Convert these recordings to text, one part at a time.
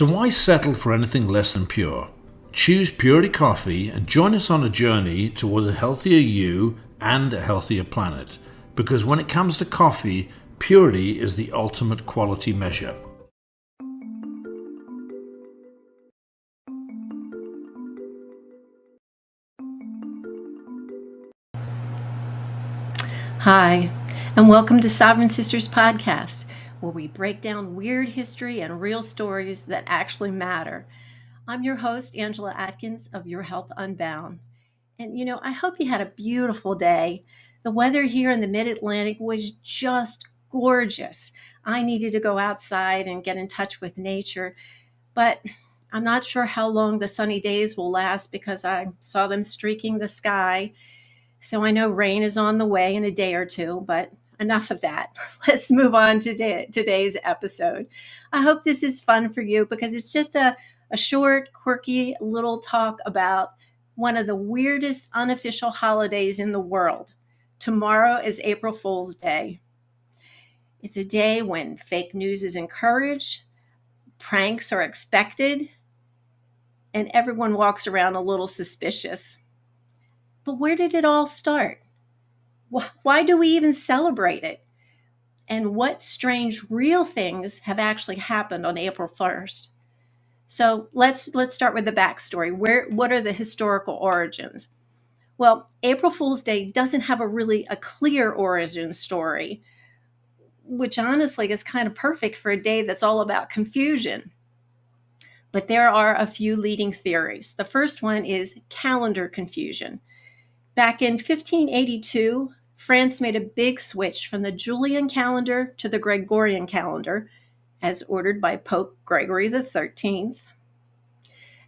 So why settle for anything less than pure? Choose Purity Coffee and join us on a journey towards a healthier you and a healthier planet. Because when it comes to coffee, purity is the ultimate quality measure. Hi, and welcome to Sovereign Sisters Podcast, where we break down weird history and real stories that actually matter. I'm your host, Angela Atkins of Your Health Unbound. And I hope you had a beautiful day. The weather here in the Mid-Atlantic was just gorgeous. I needed to go outside and get in touch with nature, but I'm not sure how long the sunny days will last because I saw them streaking the sky. So I know rain is on the way in a day or two, but enough of that. Let's move on to today's episode. I hope this is fun for you because it's just a short, quirky little talk about one of the weirdest unofficial holidays in the world. Tomorrow is April Fool's Day. It's a day when fake news is encouraged, pranks are expected, and everyone walks around a little suspicious. But where did it all start? Why do we even celebrate it? And what strange real things have actually happened on April 1st? So let's start with the backstory. What are the historical origins? Well, April Fool's Day doesn't have a clear origin story, which honestly is kind of perfect for a day that's all about confusion. But there are a few leading theories. The first one is calendar confusion. Back in 1582, France made a big switch from the Julian calendar to the Gregorian calendar, as ordered by Pope Gregory XIII.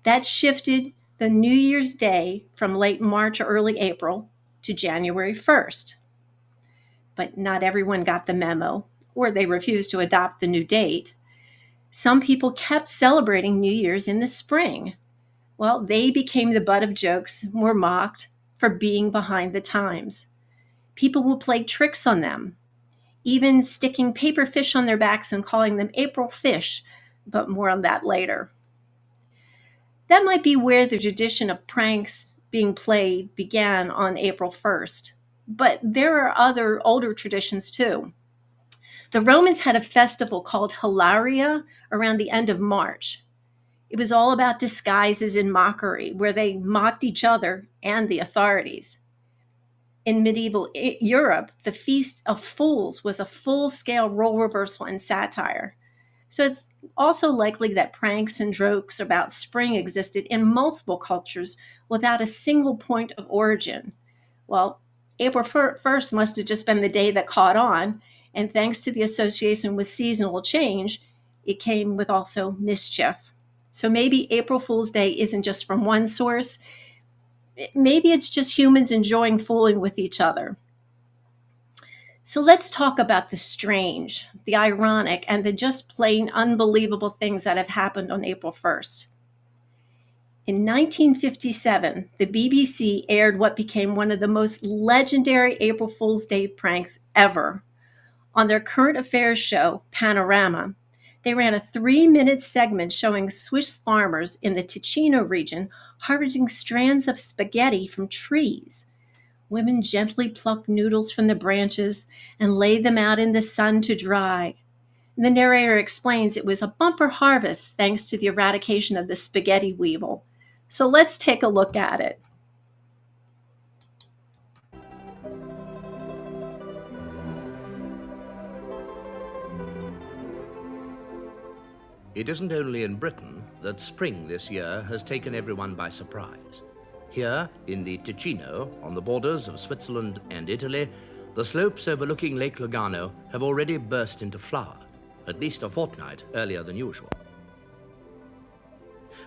That shifted the New Year's Day from late March or early April to January 1st. But not everyone got the memo, or they refused to adopt the new date. Some people kept celebrating New Year's in the spring. Well, they became the butt of jokes and were mocked for being behind the times. People will play tricks on them, even sticking paper fish on their backs and calling them April fish, but more on that later. That might be where the tradition of pranks being played began on April 1st, but there are other older traditions too. The Romans had a festival called Hilaria around the end of March. It was all about disguises and mockery, where they mocked each other and the authorities. In medieval Europe, the Feast of Fools was a full-scale role reversal and satire. So it's also likely that pranks and jokes about spring existed in multiple cultures without a single point of origin. Well, April 1st must have just been the day that caught on, and thanks to the association with seasonal change, it came with also mischief. So maybe April Fool's Day isn't just from one source. Maybe it's just humans enjoying fooling with each other. So let's talk about the strange, the ironic, and the just plain unbelievable things that have happened on April 1st. In 1957, the BBC aired what became one of the most legendary April Fool's Day pranks ever. On their current affairs show, Panorama, they ran a 3-minute segment showing Swiss farmers in the Ticino region harvesting strands of spaghetti from trees. Women gently plucked noodles from the branches and laid them out in the sun to dry. The narrator explains it was a bumper harvest thanks to the eradication of the spaghetti weevil. So let's take a look at it. It isn't only in Britain that spring this year has taken everyone by surprise. Here, in the Ticino, on the borders of Switzerland and Italy, the slopes overlooking Lake Lugano have already burst into flower, at least a fortnight earlier than usual.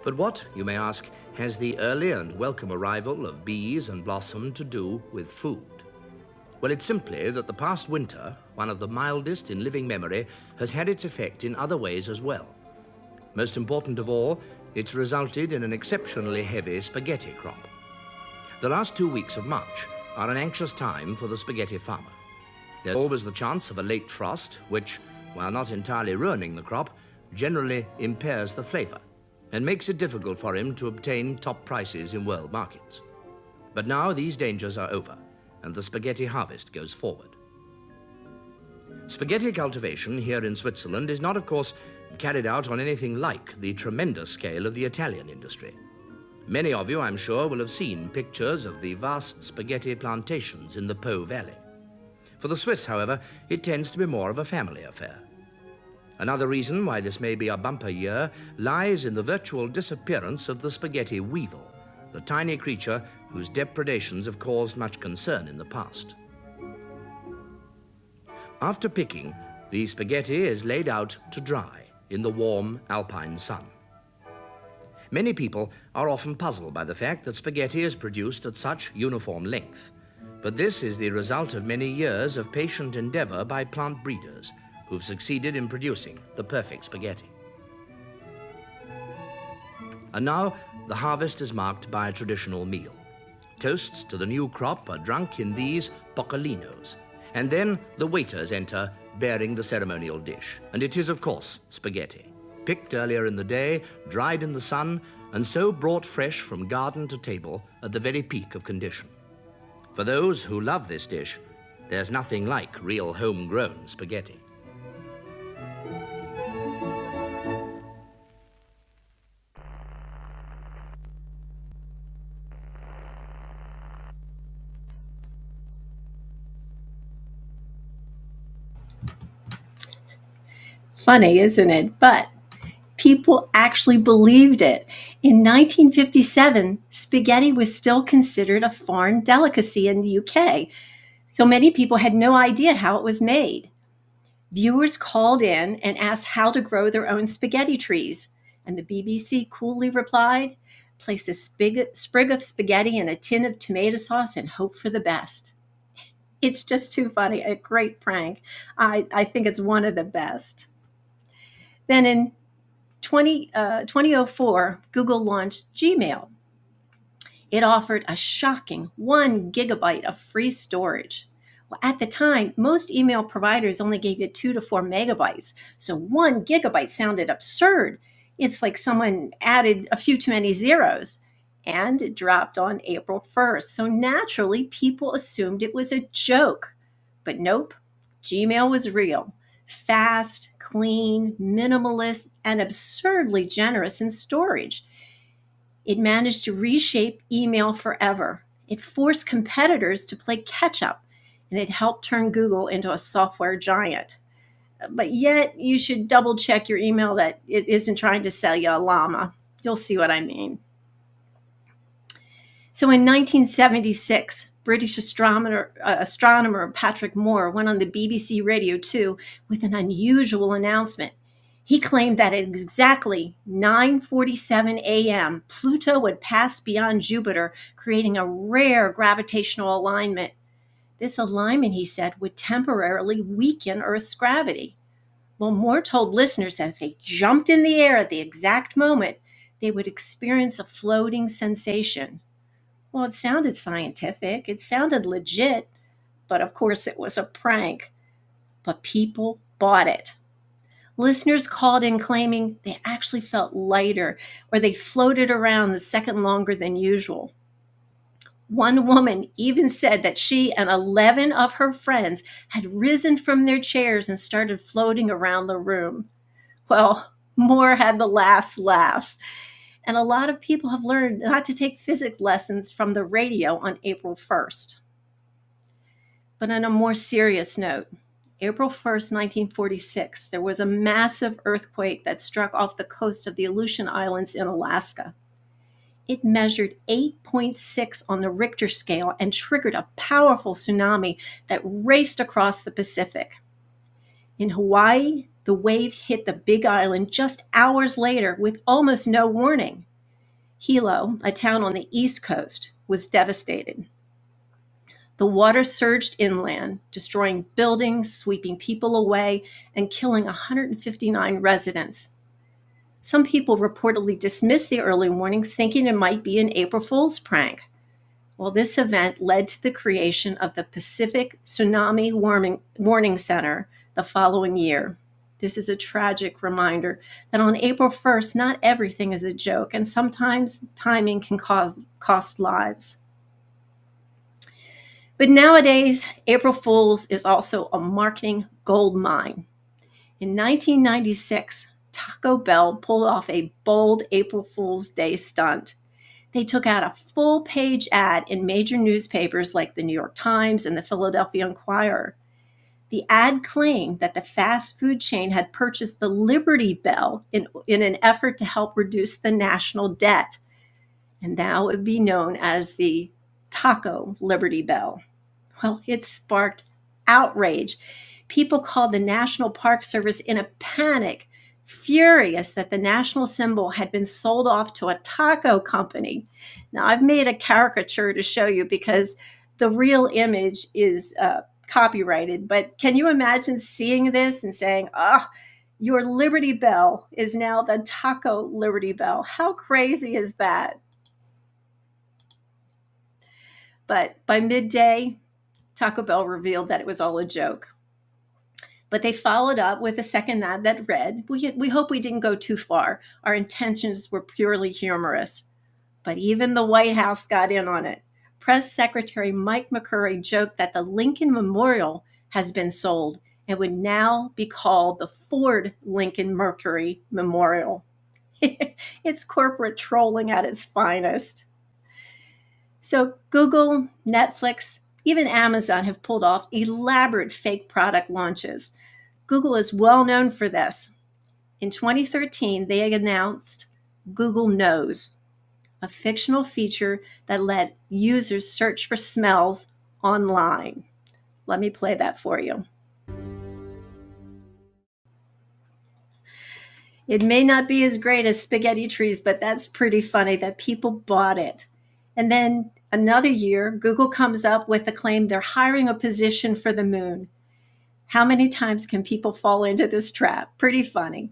But what, you may ask, has the early and welcome arrival of bees and blossom to do with food? Well, it's simply that the past winter, one of the mildest in living memory, has had its effect in other ways as well. Most important of all, it's resulted in an exceptionally heavy spaghetti crop. The last 2 weeks of March are an anxious time for the spaghetti farmer. There's always the chance of a late frost, which, while not entirely ruining the crop, generally impairs the flavor and makes it difficult for him to obtain top prices in world markets. But now these dangers are over, and the spaghetti harvest goes forward. Spaghetti cultivation here in Switzerland is not, of course, carried out on anything like the tremendous scale of the Italian industry. Many of you, I'm sure, will have seen pictures of the vast spaghetti plantations in the Po Valley. For the Swiss, however, it tends to be more of a family affair. Another reason why this may be a bumper year lies in the virtual disappearance of the spaghetti weevil, the tiny creature whose depredations have caused much concern in the past. After picking, the spaghetti is laid out to dry in the warm alpine sun. Many people are often puzzled by the fact that spaghetti is produced at such uniform length, but this is the result of many years of patient endeavor by plant breeders who've succeeded in producing the perfect spaghetti. And now, the harvest is marked by a traditional meal. Toasts to the new crop are drunk in these poccolinos, and then the waiters enter bearing the ceremonial dish. And it is, of course, spaghetti, picked earlier in the day, dried in the sun, and so brought fresh from garden to table at the very peak of condition. For those who love this dish, there's nothing like real homegrown spaghetti. Funny, isn't it? But people actually believed it. In 1957, spaghetti was still considered a foreign delicacy in the UK, so many people had no idea how it was made. Viewers called in and asked how to grow their own spaghetti trees, and the BBC coolly replied, place a sprig of spaghetti in a tin of tomato sauce and hope for the best. It's just too funny, a great prank. I think it's one of the best. Then in 2004, Google launched Gmail. It offered a shocking 1 gigabyte of free storage. Well, at the time, most email providers only gave you 2 to 4 megabytes, so 1 gigabyte sounded absurd. It's like someone added a few too many zeros. And it dropped on April 1st, so naturally people assumed it was a joke. But nope, Gmail was real. Fast, clean, minimalist, and absurdly generous in storage. It managed to reshape email forever. It forced competitors to play catch up, and it helped turn Google into a software giant. But yet, you should double check your email that it isn't trying to sell you a llama. You'll see what I mean. So in 1976, British astronomer Patrick Moore went on the BBC Radio 2 with an unusual announcement. He claimed that at exactly 9:47 a.m., Pluto would pass beyond Jupiter, creating a rare gravitational alignment. This alignment, he said, would temporarily weaken Earth's gravity. Well, Moore told listeners that if they jumped in the air at the exact moment, they would experience a floating sensation. Well, it sounded scientific, it sounded legit, but of course it was a prank. But people bought it. Listeners called in claiming they actually felt lighter or they floated around the second longer than usual. One woman even said that she and 11 of her friends had risen from their chairs and started floating around the room. Well, Moore had the last laugh. And a lot of people have learned not to take physics lessons from the radio on April 1st. But on a more serious note, April 1st, 1946, there was a massive earthquake that struck off the coast of the Aleutian Islands in Alaska. It measured 8.6 on the Richter scale and triggered a powerful tsunami that raced across the Pacific. In Hawaii, the wave hit the Big Island just hours later with almost no warning. Hilo, a town on the East Coast, was devastated. The water surged inland, destroying buildings, sweeping people away, and killing 159 residents. Some people reportedly dismissed the early warnings, thinking it might be an April Fool's prank. Well, this event led to the creation of the Pacific Tsunami Warning Center the following year. This is a tragic reminder that on April 1st, not everything is a joke, and sometimes timing can cost lives. But nowadays, April Fool's is also a marketing gold mine. In 1996, Taco Bell pulled off a bold April Fool's Day stunt. They took out a full-page ad in major newspapers like the New York Times and the Philadelphia Inquirer. The ad claimed that the fast food chain had purchased the Liberty Bell in an effort to help reduce the national debt. And now it would be known as the Taco Liberty Bell. Well, it sparked outrage. People called the National Park Service in a panic, furious that the national symbol had been sold off to a taco company. Now, I've made a caricature to show you because the real image is copyrighted, but can you imagine seeing this and saying, your Liberty Bell is now the Taco Liberty Bell? How crazy is that? But by midday, Taco Bell revealed that it was all a joke. But they followed up with a second ad that read, we hope we didn't go too far. Our intentions were purely humorous. But even the White House got in on it. Press Secretary Mike McCurry joked that the Lincoln Memorial has been sold and would now be called the Ford Lincoln Mercury Memorial. It's corporate trolling at its finest. So Google, Netflix, even Amazon have pulled off elaborate fake product launches. Google is well known for this. In 2013, they announced Google Knows, a fictional feature that let users search for smells online. Let me play that for you. It may not be as great as spaghetti trees, but that's pretty funny that people bought it. And then another year, Google comes up with the claim they're hiring a position for the moon. How many times can people fall into this trap? Pretty funny.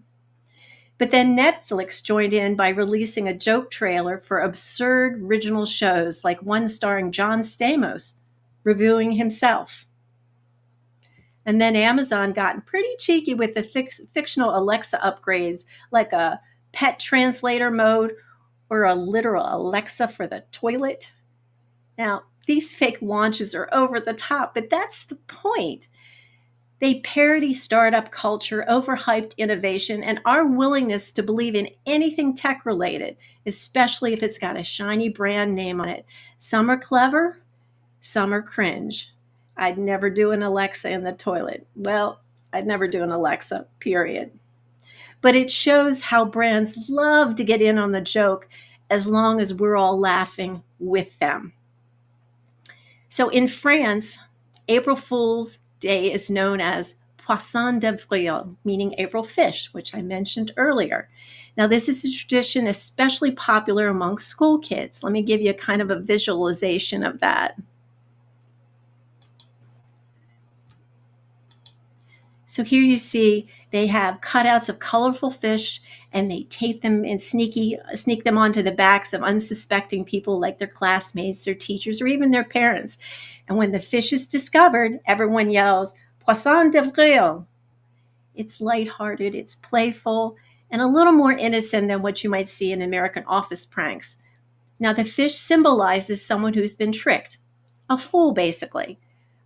But then Netflix joined in by releasing a joke trailer for absurd original shows, like one starring John Stamos, reviewing himself. And then Amazon got pretty cheeky with the fictional Alexa upgrades, like a pet translator mode or a literal Alexa for the toilet. Now, these fake launches are over the top, but that's the point. They parody startup culture, overhyped innovation, and our willingness to believe in anything tech-related, especially if it's got a shiny brand name on it. Some are clever, some are cringe. I'd never do an Alexa in the toilet. Well, I'd never do an Alexa, period. But it shows how brands love to get in on the joke as long as we're all laughing with them. So in France, April Fool's Day is known as Poisson d'avril, meaning April fish, which I mentioned earlier. Now, this is a tradition especially popular among school kids. Let me give you a kind of a visualization of that. So here you see they have cutouts of colorful fish, and they tape them and sneak them onto the backs of unsuspecting people like their classmates, their teachers, or even their parents. And when the fish is discovered, everyone yells, Poisson d'avril. It's lighthearted, it's playful, and a little more innocent than what you might see in American office pranks. Now, the fish symbolizes someone who's been tricked, a fool basically,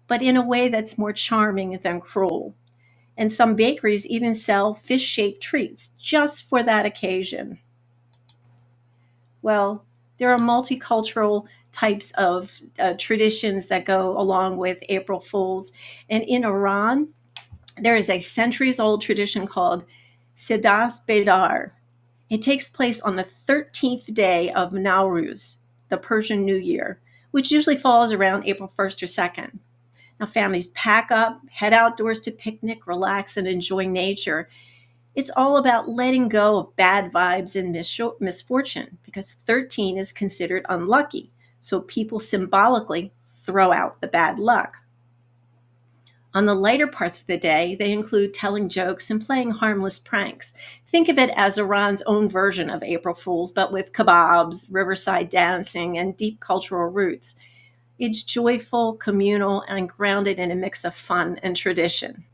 but in a way that's more charming than cruel. And some bakeries even sell fish-shaped treats just for that occasion. Well, there are multicultural types of traditions that go along with April Fools. And in Iran, there is a centuries-old tradition called Sidas Bedar. It takes place on the 13th day of Nowruz, the Persian New Year, which usually falls around April 1st or 2nd. Now, families pack up, head outdoors to picnic, relax, and enjoy nature. It's all about letting go of bad vibes and misfortune, because 13 is considered unlucky. So people symbolically throw out the bad luck. On the lighter parts of the day, they include telling jokes and playing harmless pranks. Think of it as Iran's own version of April Fools, but with kebabs, riverside dancing, and deep cultural roots. It's joyful, communal, and grounded in a mix of fun and tradition.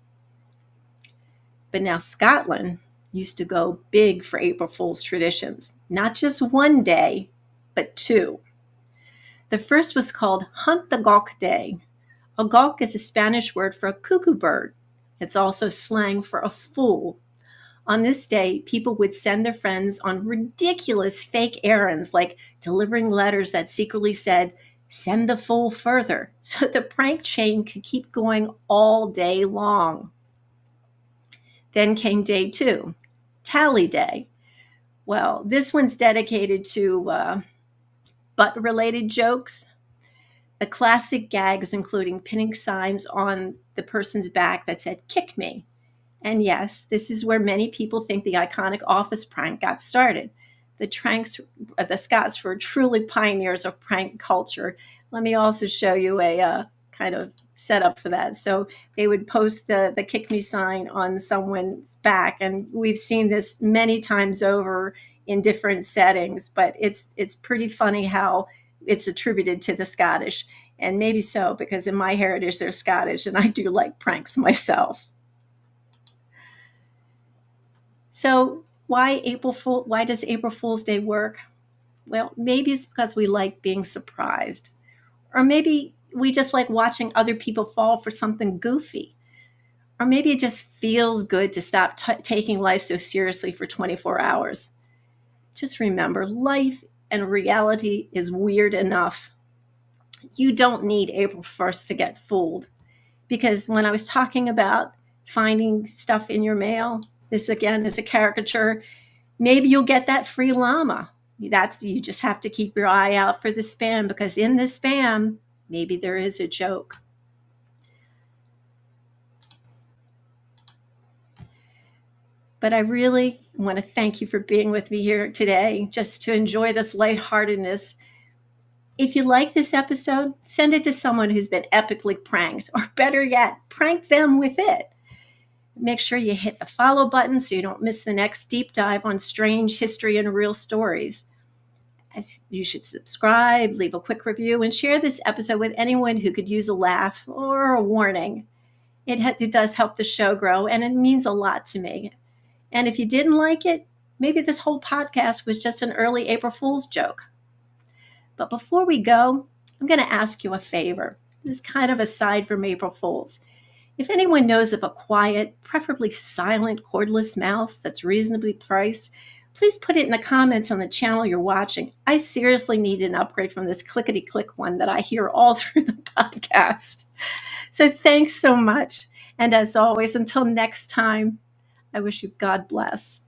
But now Scotland used to go big for April Fool's traditions, not just one day, but two. The first was called Hunt the Gawk Day. A gawk is a Spanish word for a cuckoo bird. It's also slang for a fool. On this day, people would send their friends on ridiculous fake errands like delivering letters that secretly said, "Send the fool further," so the prank chain could keep going all day long. Then came day two, Tally Day. Well, this one's dedicated to butt related jokes. The classic gags, including pinning signs on the person's back that said, "Kick me." And yes, this is where many people think the iconic office prank got started. The Scots were truly pioneers of prank culture. Let me also show you a kind of setup for that. So they would post the "kick me" sign on someone's back, and we've seen this many times over in different settings. But it's pretty funny how it's attributed to the Scottish, and maybe so because in my heritage they're Scottish, and I do like pranks myself. So why does April Fool's Day work? Well, maybe it's because we like being surprised. Or maybe we just like watching other people fall for something goofy. Or maybe it just feels good to stop taking life so seriously for 24 hours. Just remember, life and reality is weird enough. You don't need April 1st to get fooled. Because when I was talking about finding stuff in your mail, this again is a caricature. Maybe you'll get that free llama. You just have to keep your eye out for the spam, because in the spam, maybe there is a joke. But I really want to thank you for being with me here today, just to enjoy this lightheartedness. If you like this episode, send it to someone who's been epically pranked, or better yet, prank them with it. Make sure you hit the follow button so you don't miss the next deep dive on strange history and real stories. You should subscribe, leave a quick review, and share this episode with anyone who could use a laugh or a warning. It does help the show grow, and it means a lot to me. And if you didn't like it, maybe this whole podcast was just an early April Fool's joke. But before we go, I'm going to ask you a favor. This is kind of aside from April Fool's. If anyone knows of a quiet, preferably silent, cordless mouse that's reasonably priced, please put it in the comments on the channel you're watching. I seriously need an upgrade from this clickety-click one that I hear all through the podcast. So thanks so much. And as always, until next time, I wish you God bless.